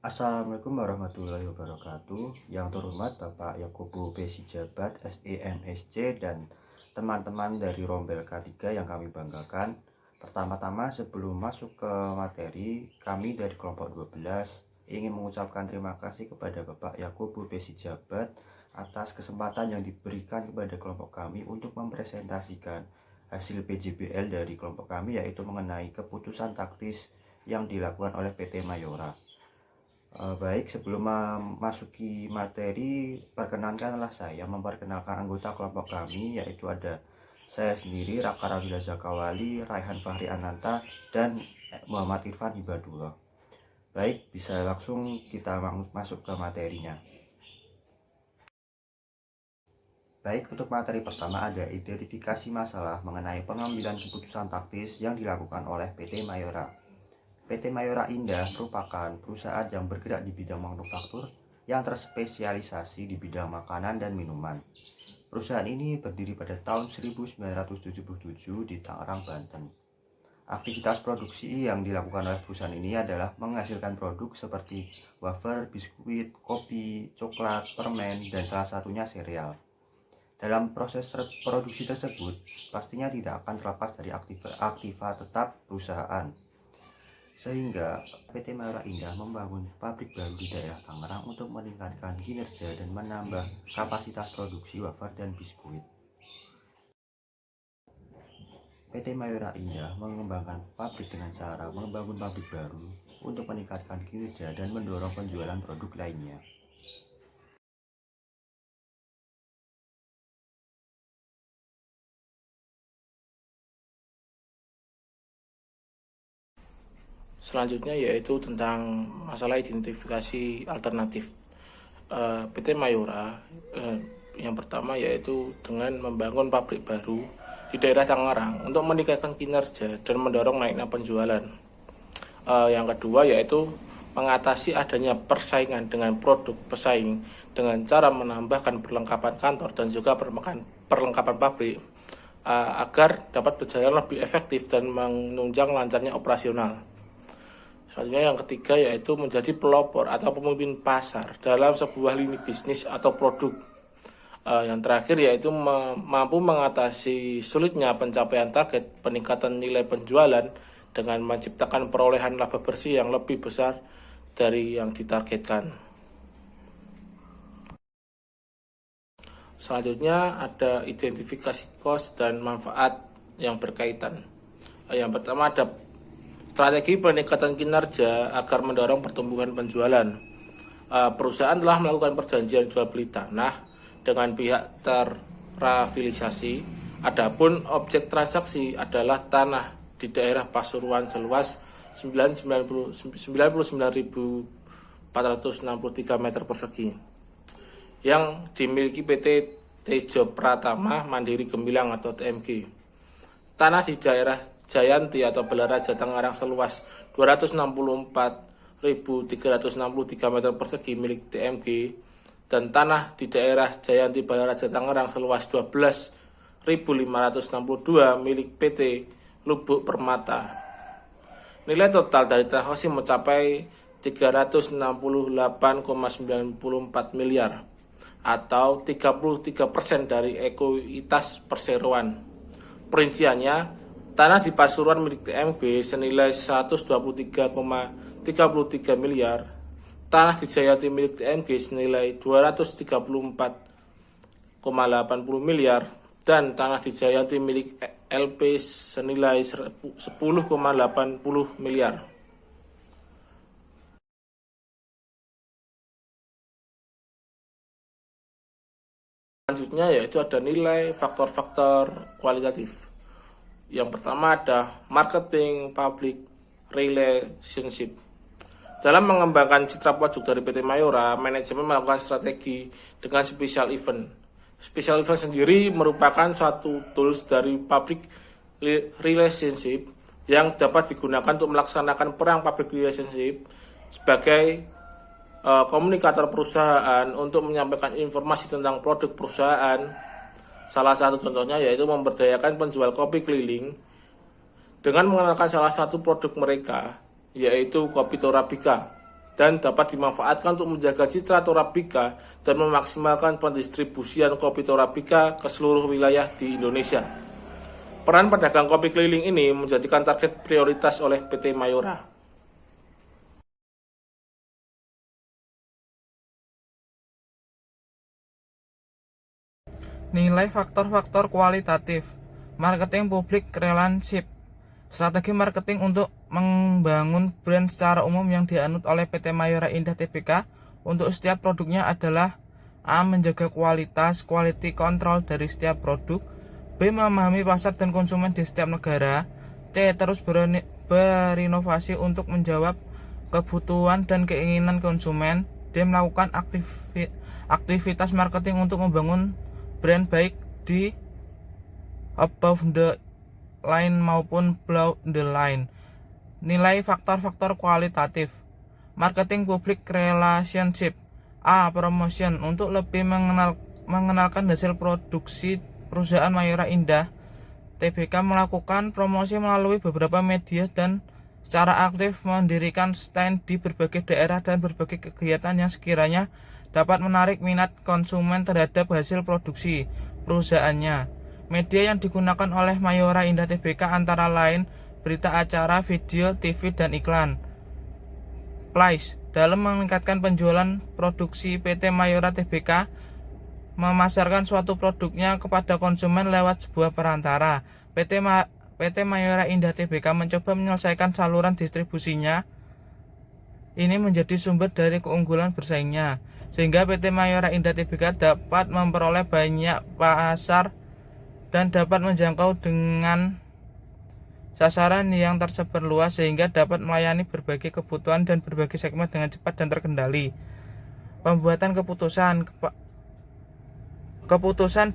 Assalamualaikum warahmatullahi wabarakatuh. Yang terhormat Bapak Yakobo P. Sijabat, SEMSC, dan teman-teman dari Rombel K3 yang kami banggakan. Pertama-tama sebelum masuk ke materi, kami dari kelompok 12 ingin mengucapkan terima kasih kepada Bapak Yakobo P. Sijabat atas kesempatan yang diberikan kepada kelompok kami untuk mempresentasikan hasil PJBL dari kelompok kami, yaitu mengenai keputusan taktis yang dilakukan oleh PT Mayora. Baik, sebelum memasuki materi, perkenankanlah saya memperkenalkan anggota kelompok kami, yaitu ada saya sendiri, Raka Ravila Zakawali, Raihan Fahri Ananta, dan Muhammad Irfan Hibadullah. Baik, bisa langsung kita masuk ke materinya. Baik, untuk materi pertama ada identifikasi masalah mengenai pengambilan keputusan taktis yang dilakukan oleh PT Mayora. PT Mayora Indah merupakan perusahaan yang bergerak di bidang manufaktur yang terspesialisasi di bidang makanan dan minuman. Perusahaan ini berdiri pada tahun 1977 di Tangerang, Banten. Aktivitas produksi yang dilakukan oleh perusahaan ini adalah menghasilkan produk seperti wafer, biskuit, kopi, coklat, permen, dan salah satunya sereal. Dalam proses produksi tersebut, pastinya tidak akan terlepas dari aktiva tetap perusahaan. Sehingga PT Mayora Indah membangun pabrik baru di daerah Tangerang untuk meningkatkan kinerja dan menambah kapasitas produksi wafer dan biskuit. PT Mayora Indah mengembangkan pabrik dengan cara membangun pabrik baru untuk meningkatkan kinerja dan mendorong penjualan produk lainnya. Selanjutnya yaitu tentang masalah identifikasi alternatif PT Mayora. Yang pertama yaitu dengan membangun pabrik baru di daerah Tangerang untuk meningkatkan kinerja dan mendorong naiknya penjualan. Yang kedua yaitu mengatasi adanya persaingan dengan produk pesaing dengan cara menambahkan perlengkapan kantor dan juga perlengkapan pabrik agar dapat berjalan lebih efektif dan menunjang lancarnya operasional. Selanjutnya yang ketiga yaitu menjadi pelopor atau pemimpin pasar dalam sebuah lini bisnis atau produk. Yang terakhir yaitu mampu mengatasi sulitnya pencapaian target peningkatan nilai penjualan dengan menciptakan perolehan laba bersih yang lebih besar dari yang ditargetkan. Selanjutnya ada identifikasi cost dan manfaat yang berkaitan. Yang pertama ada strategi peningkatan kinerja agar mendorong pertumbuhan penjualan. Perusahaan telah melakukan perjanjian jual beli tanah dengan pihak terafiliasi. Adapun objek transaksi adalah tanah di daerah Pasuruan seluas 99.463 meter persegi yang dimiliki PT Tejo Pratama Mandiri Gemilang atau TMG. Tanah di daerah Jayanti atau Balaraja Tangerang seluas 264.363 meter persegi milik TMG dan tanah di daerah Jayanti Balaraja Tangerang seluas 12.562 milik PT Lubuk Permata. Nilai total dari transaksi mencapai 368,94 miliar atau 33% dari ekuitas perseroan. Perinciannya, tanah di Pasuruan milik TMB senilai 123,33 miliar, tanah di Jayanti milik TMG senilai 234,80 miliar, dan tanah di Jayanti milik LP senilai 10,80 miliar. Selanjutnya yaitu ada nilai faktor-faktor kualitatif. Yang pertama ada marketing public relationship. Dalam mengembangkan citra produk dari PT Mayora, manajemen melakukan strategi dengan special event. Special event sendiri merupakan suatu tools dari public relationship yang dapat digunakan untuk melaksanakan perang public relationship sebagai komunikator perusahaan untuk menyampaikan informasi tentang produk perusahaan. Salah satu contohnya yaitu memberdayakan penjual kopi keliling dengan mengenalkan salah satu produk mereka, yaitu kopi Torabika. dan dapat dimanfaatkan untuk menjaga citra Torabika dan memaksimalkan pendistribusian kopi Torabika ke seluruh wilayah di Indonesia. Peran pedagang kopi keliling ini menjadikan target prioritas oleh PT Mayora. Nilai faktor-faktor kualitatif. Marketing public relationship. Strategi marketing untuk membangun brand secara umum yang dianut oleh PT Mayora Indah Tbk untuk setiap produknya adalah: A. Menjaga kualitas, quality control dari setiap produk. B. Memahami pasar dan konsumen di setiap negara. C. Terus berinovasi untuk menjawab kebutuhan dan keinginan konsumen. D. Melakukan aktivitas marketing untuk membangun brand baik di above the line maupun below the line. Nilai faktor-faktor kualitatif. Marketing public relationship. A. Promotion. Untuk lebih mengenalkan hasil produksi perusahaan Mayora Indah Tbk melakukan promosi melalui beberapa media dan secara aktif mendirikan stand di berbagai daerah dan berbagai kegiatan yang sekiranya dapat menarik minat konsumen terhadap hasil produksi perusahaannya. Media yang digunakan oleh Mayora Indah Tbk antara lain berita acara, video, TV, dan iklan. Price. Dalam meningkatkan penjualan produksi PT Mayora Tbk memasarkan suatu produknya kepada konsumen lewat sebuah perantara. PT Mayora Indah Tbk mencoba menyelesaikan saluran distribusinya ini menjadi sumber dari keunggulan bersaingnya, sehingga PT Mayora Indah Tbk dapat memperoleh banyak pasar dan dapat menjangkau dengan sasaran yang tersebar luas sehingga dapat melayani berbagai kebutuhan dan berbagai segmen dengan cepat dan terkendali. Pembuatan keputusan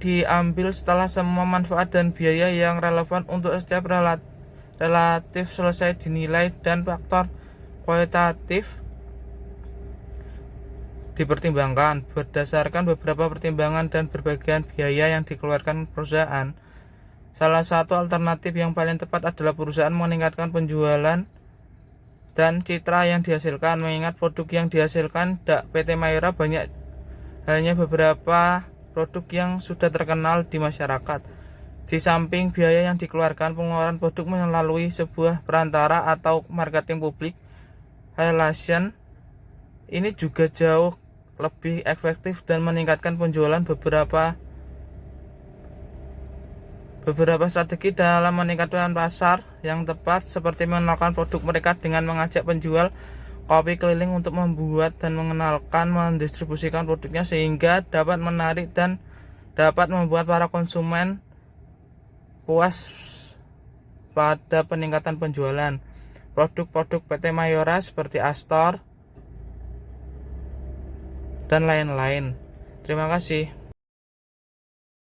diambil setelah semua manfaat dan biaya yang relevan untuk setiap relatif selesai dinilai dan faktor kualitatif dipertimbangkan. Berdasarkan beberapa pertimbangan dan berbagai biaya yang dikeluarkan perusahaan, salah satu alternatif yang paling tepat adalah perusahaan meningkatkan penjualan dan citra yang dihasilkan. Mengingat produk yang dihasilkan PT Mayora hanya beberapa produk yang sudah terkenal di masyarakat. Di samping biaya yang dikeluarkan, pengeluaran produk melalui sebuah perantara atau marketing public relation ini juga jauh lebih efektif dan meningkatkan penjualan. Beberapa strategi dalam meningkatkan pasar yang tepat seperti mengenalkan produk mereka dengan mengajak penjual kopi keliling untuk membuat dan mendistribusikan produknya sehingga dapat menarik dan dapat membuat para konsumen puas pada peningkatan penjualan. Produk-produk PT Mayora seperti Astor dan lain-lain. Terima kasih.